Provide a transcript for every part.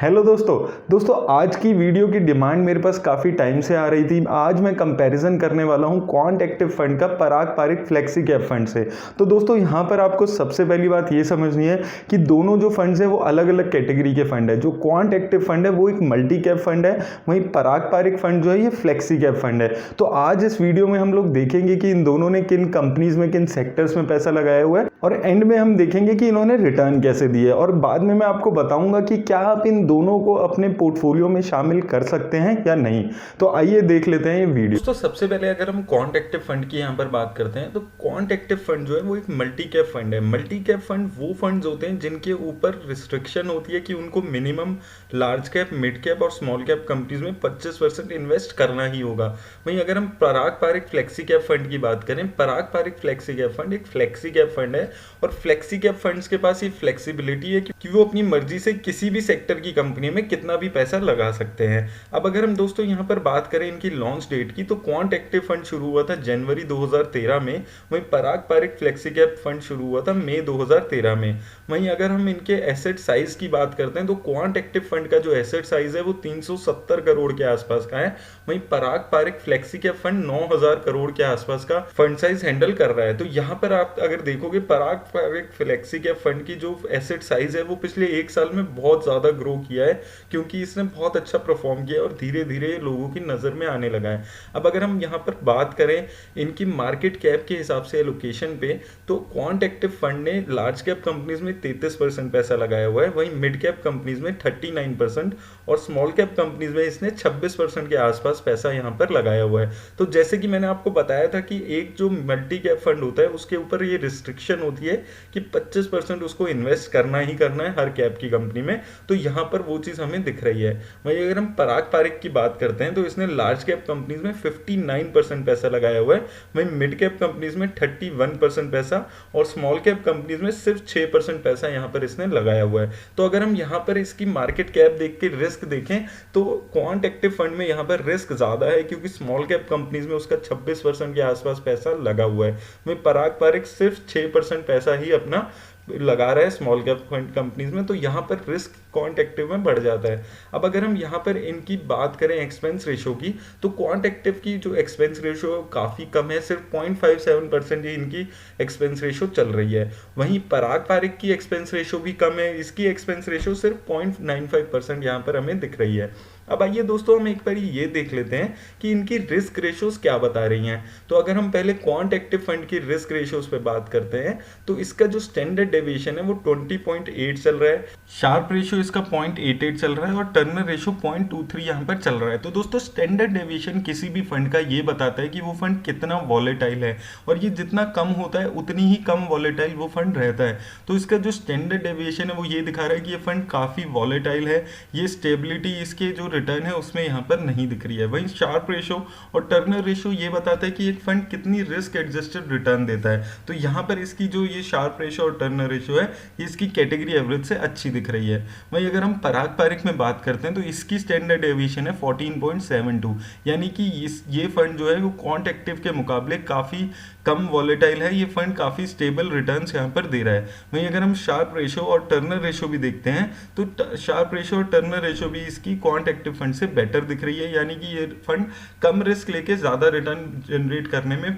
Hello दोस्तों आज की वीडियो की डिमांड मेरे पास काफ़ी टाइम से आ रही थी। आज मैं कंपैरिजन करने वाला हूं क्वांट एक्टिव फंड का पराग पारिक फ्लेक्सी कैप फंड से। तो दोस्तों यहां पर आपको सबसे पहली बात ये समझनी है कि दोनों जो फंड्स हैं वो अलग अलग कैटेगरी के फंड है। जो क्वांट एक्टिव फंड है वो एक मल्टी कैप फंड है, वहीं पराग पारिक फंड जो है ये फ्लेक्सी कैप फंड है। तो आज इस वीडियो में हम लोग देखेंगे कि इन दोनों ने किन कंपनीज में किन सेक्टर्स में पैसा लगाया हुआ है, और एंड में हम देखेंगे कि इन्होंने रिटर्न कैसे दिए, और बाद में मैं आपको बताऊंगा कि क्या आप इन दोनों को अपने पोर्टफोलियो में शामिल कर सकते हैं या नहीं। तो आइए देख लेते हैं ये वीडियो। दोस्तों सबसे पहले अगर हम क्वांट एक्टिव फंड की यहाँ पर बात करते हैं तो क्वांट एक्टिव फंड जो है वो एक मल्टी कैप फंड है। मल्टी कैप फंड वो फंड्स होते हैं जिनके ऊपर रिस्ट्रिक्शन होती है कि उनको minimum large cap, mid cap और स्मॉल कैप कंपनीज में 25% इन्वेस्ट करना ही होगा। वहीं अगर हम पराग पारिक फ्लेक्सी कैप फंड की बात करें, पराग पारिक फ्लेक्सी कैप फंड एक फ्लेक्सी कैप फंड है, और फ्लेक्सी कैप फंड्स के पास ये फ्लेक्सिबिलिटी है कि वो अपनी मर्जी से किसी भी सेक्टर की कंपनी में कितना भी पैसा लगा सकते हैं। अब अगर हम दोस्तों यहाँ पर बात करें इनकी लॉन्च डेट की, तो क्वांट एक्टिव फंड शुरू हुआ था जनवरी 2013 में, वहीं Parag Parikh flexi cap fund शुरू हुआ था मई 2013 में। वहीं अगर हम इनके एसेट साइज की बात करते हैं तो क्वांट एक्टिव फंड का जो एसेट साइज है वो 370 करोड़ के आसपास का है, वहीं Parag Parikh flexi cap fund 9000 crore के आसपास का फंड साइज हैंडल कर रहा है। तो यहाँ पर आप अगर देखोगे पराग पारिक फ्लेक्सी कैप फंड की जो एसेट साइज है वो पिछले एक साल में बहुत ज्यादा ग्रो किया है, क्योंकि इसने बहुत अच्छा परफॉर्म किया और धीरे धीरे लोगों की नजर में आने लगा है। अब अगर हम यहाँ पर बात करें इनकी मार्केट कैप के हिसाब से एलोकेशन पे, तो क्वांट एक्टिव फंड ने लार्ज कैप कंपनीज में 33% पैसा लगाया हुआ है, वहीं मिड कैप कंपनीज में 39% और स्मॉल कैप कंपनीज में इसने 26% के आसपास पैसा यहाँ पर लगाया हुआ है। तो जैसे कि मैंने आपको बताया था कि एक जो मल्टी कैप फंड होता है उसके ऊपर ये रिस्ट्रिक्शन होती है कि 25% उसको इन्वेस्ट करना ही करना है हर कैप की कंपनी में, तो यहाँ पर वो चीज हमें दिख रही है। वहीं अगर हम पराग पारिक की बात करते हैं तो इसने लार्ज कैप कंपनीज में 59% पैसा लगाया हुआ है, वहीं मिड कैप कंपनीज में 31% पैसा और स्मॉल कैप कंपनीज में सिर्फ 6% पैसा यहाँ पर इसने लगाया हुआ है। तो अगर हम यहाँ पर इसकी मार्केट कैप देख के रिस्क देखें तो क्वांट एक्टिव फंड में यहाँ पर रिस्क ज्यादा है, क्योंकि स्मॉल कैप कंपनीज में उसका 26% के आसपास पैसा लगा हुआ है, वहीं पराग पारिक सिर्फ 6% पैसा ही अपना लगा रहा है स्मॉल कैप कंपनीज में, तो यहाँ पर रिस्क क्वांट एक्टिव में बढ़ जाता है। अब अगर हम यहाँ पर इनकी बात करें एक्सपेंस रेशो की, तो क्वांट एक्टिव की जो एक्सपेंस रेशो काफ़ी कम है, सिर्फ 0.57% ही इनकी एक्सपेंस रेशो चल रही है। वहीं पराग पारिक की एक्सपेंस रेशो भी कम है, इसकी एक्सपेंस रेशो सिर्फ 0.95% यहाँ पर हमें दिख रही है। अब आइए दोस्तों हम एक बार ये देख लेते हैं कि इनकी रिस्क रेशोज क्या बता रही हैं। तो अगर हम पहले क्वांट एक्टिव फंड की रिस्क रेशोज पे बात करते हैं तो इसका जो स्टैंडर्ड डेविएशन है वो 20.8 चल रहा है, शार्प रेशियो इसका 0.88 चल रहा है और टर्नर रेशियो 0.23 यहाँ पर चल रहा है। तो दोस्तों स्टैंडर्ड डेविएशन किसी भी फंड का ये बताता है कि वो फंड कितना वॉलेटाइल है, और ये जितना कम होता है उतनी ही कम वॉलेटाइल वो फंड रहता है। तो इसका जो स्टैंडर्ड डेविएशन है वो ये दिखा रहा है कि ये फंड काफी वॉलेटाइल है, ये स्टेबिलिटी इसके जो रिटर्न है उसमें यहाँ पर नहीं दिख रही है। वहीं शार्प रेशो और टर्नर रेशो ये बताता है कि एक फंड कितनी रिस्क एडजस्टेड रिटर्न देता है। तो यहाँ पर इसकी जो ये शार्प रेशो और टर्नर रेशो है ये इसकी कैटेगरी एवरेज से अच्छी दिख रही है। वहीं अगर हम पराग पारिक में बात करते हैं तो इसकी स्टैंडर्ड डेविएशन है 14.72, यानी कि ये फंड जो है वो क्वांट एक्टिव के मुकाबले काफी कम वॉलेटाइल है, ये फंड काफी स्टेबल रिटर्न्स यहाँ पर दे रहा है। वहीं अगर हम शार्प रेशो और टर्नर रेशो भी देखते हैं तो शार्प रेशो और टर्नर रेशो भी इसकी क्वांट एक्टिव फंड से बेटर दिख रही है, यानी कि ये फंड कम रिस्क लेके ज्यादा रिटर्न जनरेट करने में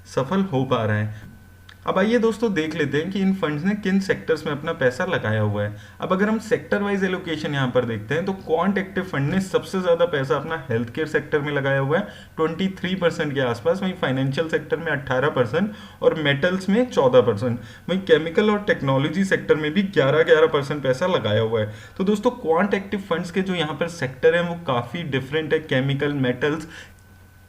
सफल हो पा रहा है। अब आइए दोस्तों देख लेते हैं कि इन फंड्स ने किन सेक्टर्स में अपना पैसा लगाया हुआ है। अब अगर हम सेक्टर वाइज एलोकेशन यहाँ पर देखते हैं तो क्वांट एक्टिव फंड ने सबसे ज्यादा पैसा अपना हेल्थ केयर सेक्टर में लगाया हुआ है 23% के आसपास, वहीं फाइनेंशियल सेक्टर में 18% और मेटल्स में 14%, वहीं केमिकल और टेक्नोलॉजी सेक्टर में भी 11% पैसा लगाया हुआ है। तो दोस्तों क्वांट एक्टिव फंड्स के जो यहाँ पर सेक्टर है वो काफी डिफरेंट है। केमिकल, मेटल्स,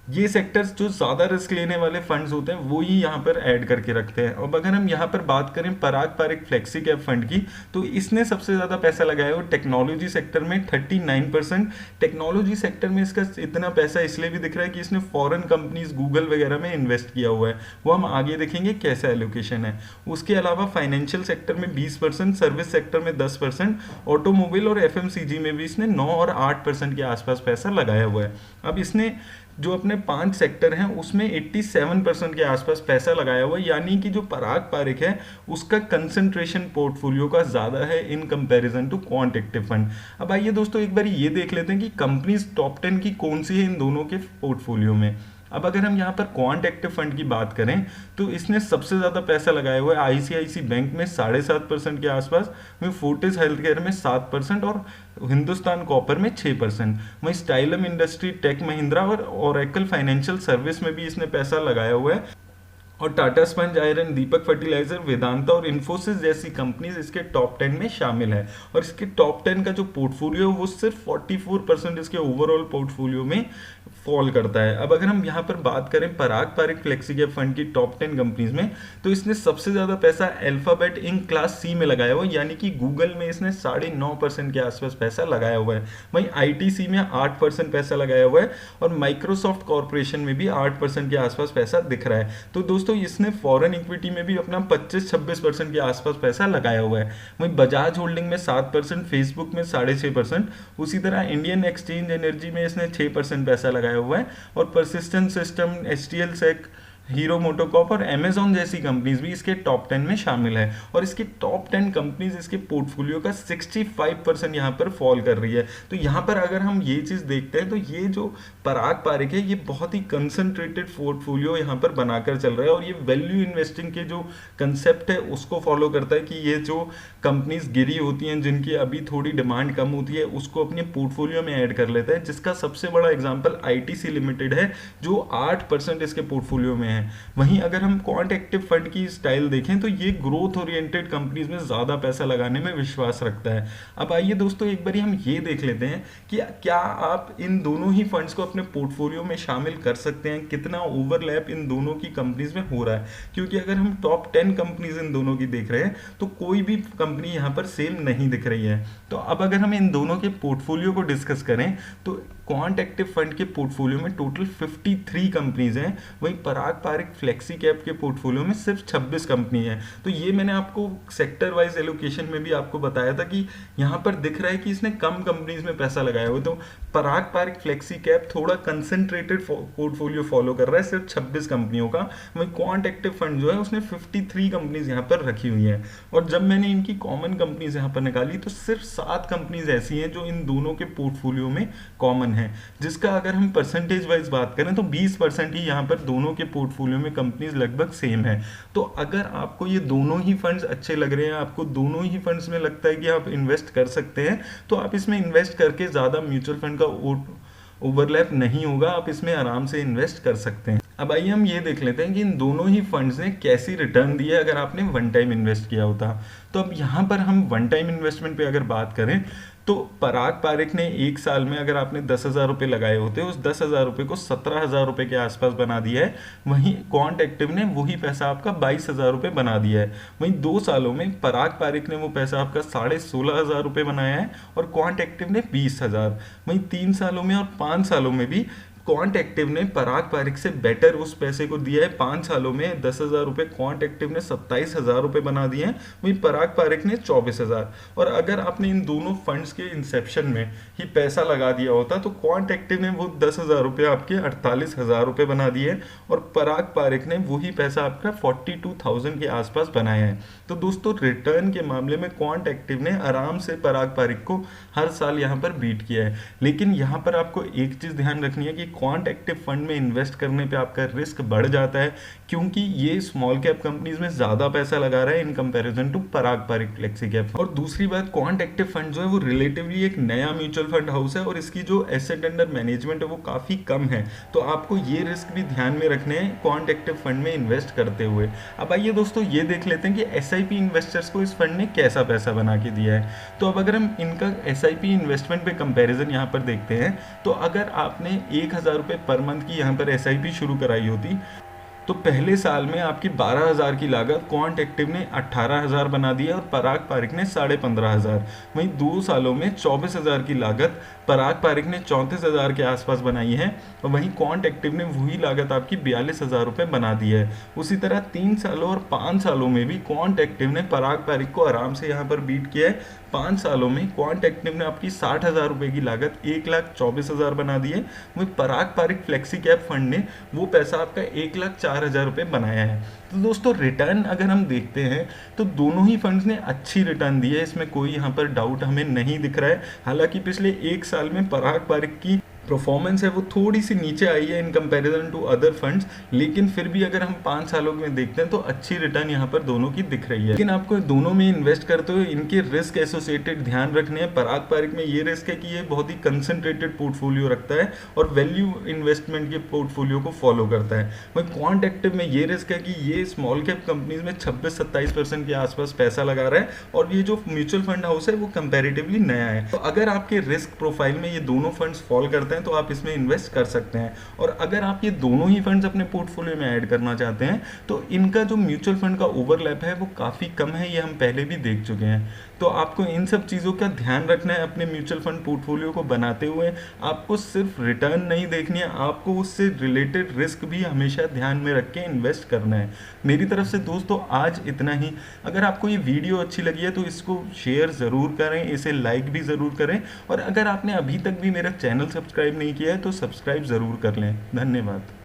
ये सेक्टर्स जो ज्यादा रिस्क लेने वाले फंड्स होते हैं वो ही यहाँ पर ऐड करके रखते हैं। अब अगर हम यहाँ पर बात करें पराग पारिक फ्लेक्सी कैप फंड की, तो इसने सबसे ज्यादा पैसा लगाया है टेक्नोलॉजी सेक्टर में 39%। टेक्नोलॉजी सेक्टर में इसका इतना पैसा इसलिए भी दिख रहा है कि इसने फॉरेन कंपनीज गूगल वगैरह में इन्वेस्ट किया हुआ है, वो हम आगे देखेंगे कैसा एलोकेशन है। उसके अलावा फाइनेंशियल सेक्टर में 20%, सर्विस सेक्टर में 10%, ऑटोमोबाइल और FMCG में भी इसने 9 और 8% के आसपास पैसा लगाया हुआ है। अब इसने जो अपने 5 सेक्टर हैं उसमें 87% के आसपास पैसा लगाया हुआ है, यानी कि जो पराग पारिक है उसका कंसंट्रेशन पोर्टफोलियो का ज़्यादा है in comparison to quant active fund. अब आइए दोस्तों एक बार ये देख लेते हैं कि कंपनीज टॉप 10 की कौन सी है इन दोनों के पोर्टफोलियो में। अब अगर हम यहाँ पर क्वांट एक्टिव फंड की बात करें तो इसने सबसे ज़्यादा पैसा लगाया हुआ है आईसीआईसी बैंक में 7.5% के आसपास, वहीं फोर्टिस हेल्थ केयर में 7% और हिंदुस्तान कॉपर में 6%। वहीं स्टाइलम इंडस्ट्री, टेक महिंद्रा और ओरेकल फाइनेंशियल सर्विस में भी इसने पैसा लगाया हुआ है, और टाटा स्पंज आयरन, दीपक फर्टिलाइजर, वेदांता और इन्फोसिस जैसी कंपनीज इसके टॉप 10 में शामिल है। और इसके टॉप 10 का जो पोर्टफोलियो है वो सिर्फ 44% इसके ओवरऑल पोर्टफोलियो में फॉल करता है। अब अगर हम यहाँ पर बात करें पराग पारिक फ्लेक्सी कैप फंड की टॉप 10 कंपनीज में, तो इसने सबसे ज्यादा पैसा अल्फाबेट इंक क्लास सी में लगाया हुआ है, यानी कि गूगल में इसने 9.5% के आसपास पैसा लगाया हुआ है। वहीं आईटीसी में 8% पैसा लगाया हुआ है और माइक्रोसॉफ्ट कॉर्पोरेशन में भी 8% के आसपास पैसा दिख रहा है। तो दोस्तों इसने फॉरेन इक्विटी में भी अपना 25-26% के आसपास पैसा लगाया हुआ है। वहीं बजाज होल्डिंग में 7%, फेसबुक में 6.5%, उसी तरह इंडियन एक्सचेंज एनर्जी में इसने 6% पैसा लगाया हुआ है, और परसिस्टेंट सिस्टम, एचटीएल सेक, हीरो मोटोकॉप और अमेजॉन जैसी कंपनीज भी इसके टॉप 10 में शामिल है। और इसकी टॉप 10 कंपनीज इसके पोर्टफोलियो का 65% यहाँ पर फॉल कर रही है। तो यहाँ पर अगर हम ये चीज़ देखते हैं तो ये जो पराग पारिक है ये बहुत ही कंसंट्रेटेड पोर्टफोलियो यहाँ पर बनाकर चल रहा है, और ये वैल्यू इन्वेस्टिंग के जो कंसेप्ट है उसको फॉलो करता है कि ये जो कंपनीज गिरी होती हैं, जिनकी अभी थोड़ी डिमांड कम होती है, उसको अपने पोर्टफोलियो में ऐड कर लेता है, जिसका सबसे बड़ा एग्जाम्पल आईटीसी लिमिटेड है जो 8% इसके पोर्टफोलियो में है। वहीं अगर हम क्वांट एक्टिव फंड की स्टाइल देखें तो ये ग्रोथ ओरिएंटेड कंपनीज में ज्यादा पैसा लगाने में विश्वास रखता है। अब आइए दोस्तों एक बारी हम ये देख लेते हैं कि क्या आप इन दोनों ही फंड्स को अपने पोर्टफोलियो में शामिल कर सकते हैं, कितना ओवरलैप इन दोनों की कंपनीज में हो रहा है। क्योंकि अगर हम टॉप 10 कंपनीज इन दोनों की देख रहे हैं तो कोई भी कंपनी यहाँ पर सेम नहीं दिख रही है। तो अब अगर हम इन दोनों के पोर्टफोलियो को डिस्कस करें तो क्वांट एक्टिव फंड के पोर्टफोलियो में टोटल 53 कंपनीज हैं, वहीं पराग पारिक फ्लेक्सी कैप के पोर्टफोलियो में सिर्फ 26 कंपनी है। तो ये मैंने आपको सेक्टर वाइज एलोकेशन में भी आपको बताया था कि यहाँ पर दिख रहा है कि इसने कम कंपनीज में पैसा लगाया हुआ। तो पराग पारिक फ्लेक्सी कैप थोड़ा कंसंट्रेटेड पोर्टफोलियो फॉलो कर रहा है सिर्फ 26 कंपनियों का, वहीं क्वांट एक्टिव फंड जो है उसने 53 कंपनीज यहाँ पर रखी हुई है। और जब मैंने इनकी कॉमन कंपनीज यहाँ पर निकाली तो सिर्फ 7 कंपनीज ऐसी हैं जो इन दोनों के पोर्टफोलियो में कॉमन है, जिसका अगर हम परसेंटेज वाइज बात करें तो 20% ही यहाँ पर दोनों के पोर्टफोलियो में कंपनीज लगभग सेम है। तो अगर आपको ये दोनों ही फंड्स अच्छे लग रहे हैं, आपको दोनों ही फंड्स में लगता है कि आप इन्वेस्ट कर सकते हैं, तो आप इसमें इन्वेस्ट करके ज़्यादा म्यूचुअल फंड का ओवरलैप नहीं होगा, आप इसमें आराम से इन्वेस्ट कर सकते हैं। अब आइए हम ये देख लेते हैं कि इन दोनों ही फंड्स ने कैसी रिटर्न दी है अगर आपने वन टाइम इन्वेस्ट किया होता। तो अब यहाँ पर हम वन टाइम इन्वेस्टमेंट पे अगर बात करें तो पराग पारिक ने एक साल में अगर आपने 10,000 रुपये लगाए होते उस 10,000 रुपये को 17,000 रुपये के आसपास बना दिया है। वहीं क्वांट एक्टिव ने वही पैसा आपका 22,000 रुपये बना दिया है। वहीं 2 सालों में पराग पारिक ने वो पैसा आपका 16,500 रुपये बनाया है और क्वांट एक्टिव ने 20,000। वहीं 3 सालों में और 5 सालों में भी क्वांट एक्टिव ने पराग पारिक से बेटर उस पैसे को दिया है। 5 सालों में 10,000 रुपये क्वांट एक्टिव ने 27,000 रुपये बना दिए हैं, वहीं पराग पारिक ने 24,000। और अगर आपने इन दोनों फंड्स के इंसेप्शन में ही पैसा लगा दिया होता तो क्वांट एक्टिव ने वो 10,000 रुपये आपके 48,000 रुपये बना दिए और पराग पारिक ने वही पैसा आपका 42,000 के आसपास बनाया है। तो दोस्तों रिटर्न के मामले में क्वांट एक्टिव ने आराम से पराग पारिक को हर साल यहाँ पर बीट किया है। लेकिन यहाँ पर आपको एक चीज़ ध्यान रखनी है कि क्वांट एक्टिव फंड में इन्वेस्ट करने पे आपका रिस्क बढ़ जाता है, क्योंकि ये स्मॉल कैप कंपनीज में ज्यादा पैसा लगा रहा है in comparison to Parag Parikh flexi cap. और दूसरी बात, क्वांट एक्टिव फंड जो है वो रिलेटिवली एक नया म्यूचुअल फंड हाउस है और इसकी जो एसेट अंडर मैनेजमेंट है वो काफी कम है। तो आपको ये रिस्क भी ध्यान में रखने हैं क्वांट एक्टिव फंड में इन्वेस्ट करते हुए। अब आइए दोस्तों ये देख लेते हैं कि एसआईपी इन्वेस्टर्स को इस फंड ने कैसा पैसा बना के दिया है। तो अब अगर हम इनका एसआईपी इन्वेस्टमेंट पे कंपैरिजन यहाँ पर देखते हैं तो अगर आपने 1,000 रुपये पर मंथ की यहाँ पर एसआईपी शुरू कराई होती तो पहले साल में आपकी 12,000 की लागत क्वांट एक्टिव ने 18,000 बना दी है और पराग पारिक ने 15,500। वहीं 2 सालों में 24,000 की लागत पराग पारिक ने 34,000 के आसपास बनाई है और वहीं क्वांट एक्टिव ने वही लागत आपकी 42,000 रुपये बना दी है। उसी तरह 3 सालों और 5 सालों में भी क्वांट एक्टिव ने पराग पारिक को आराम से यहाँ पर बीट किया है। 5 सालों में क्वांट एक्टिव ने आपकी 60,000 रुपए की लागत 1,24,000 बना दी है। वही पराग पारिक फ्लेक्सी कैप फंड ने वो पैसा आपका 1,04,000 रुपये बनाया है। तो दोस्तों रिटर्न अगर हम देखते हैं तो दोनों ही फंड्स ने अच्छी रिटर्न दी है, इसमें कोई यहाँ पर डाउट हमें नहीं दिख रहा है। हालांकि पिछले 1 साल में पराग पारिक की परफॉर्मेंस है वो थोड़ी सी नीचे आई है in comparison to other funds, लेकिन फिर भी अगर हम 5 सालों में देखते हैं तो अच्छी रिटर्न यहाँ पर दोनों की दिख रही है। लेकिन आपको दोनों में इन्वेस्ट करते हुए इनके रिस्क एसोसिएटेड ध्यान रखने हैं। पराग पारिक में ये रिस्क है कि ये बहुत ही कंसंट्रेटेड पोर्टफोलियो रखता है और वैल्यू इन्वेस्टमेंट के पोर्टफोलियो को फॉलो करता है। वहीं क्वांट एक्टिव में ये रिस्क है कि ये स्मॉल कैप कंपनीज में 26-27% के आसपास पैसा लगा रहा है और ये जो म्यूचुअल फंड हाउस है वो कंपेरेटिवली नया है। तो अगर आपके रिस्क प्रोफाइल में ये दोनों फंड्स फॉल करते हैं तो आप इसमें इन्वेस्ट कर सकते हैं। और अगर आप ये दोनों ही फंड्स अपने पोर्टफोलियो में ऐड करना चाहते हैं तो इनका जो म्यूचुअल फंड का ओवरलैप है वो काफ़ी कम है, ये हम पहले भी देख चुके हैं। तो आपको इन सब चीज़ों का ध्यान रखना है अपने म्यूचुअल फंड पोर्टफोलियो को बनाते हुए। आपको सिर्फ रिटर्न नहीं देखनी है, आपको उससे रिलेटेड रिस्क भी हमेशा ध्यान में रख के इन्वेस्ट करना है। मेरी तरफ से दोस्तों आज इतना ही। अगर आपको ये वीडियो अच्छी लगी है तो इसको शेयर ज़रूर करें, इसे लाइक भी ज़रूर करें और अगर आपने अभी तक भी मेरा चैनल सब्सक्राइब नहीं किया है तो सब्सक्राइब ज़रूर कर लें। धन्यवाद।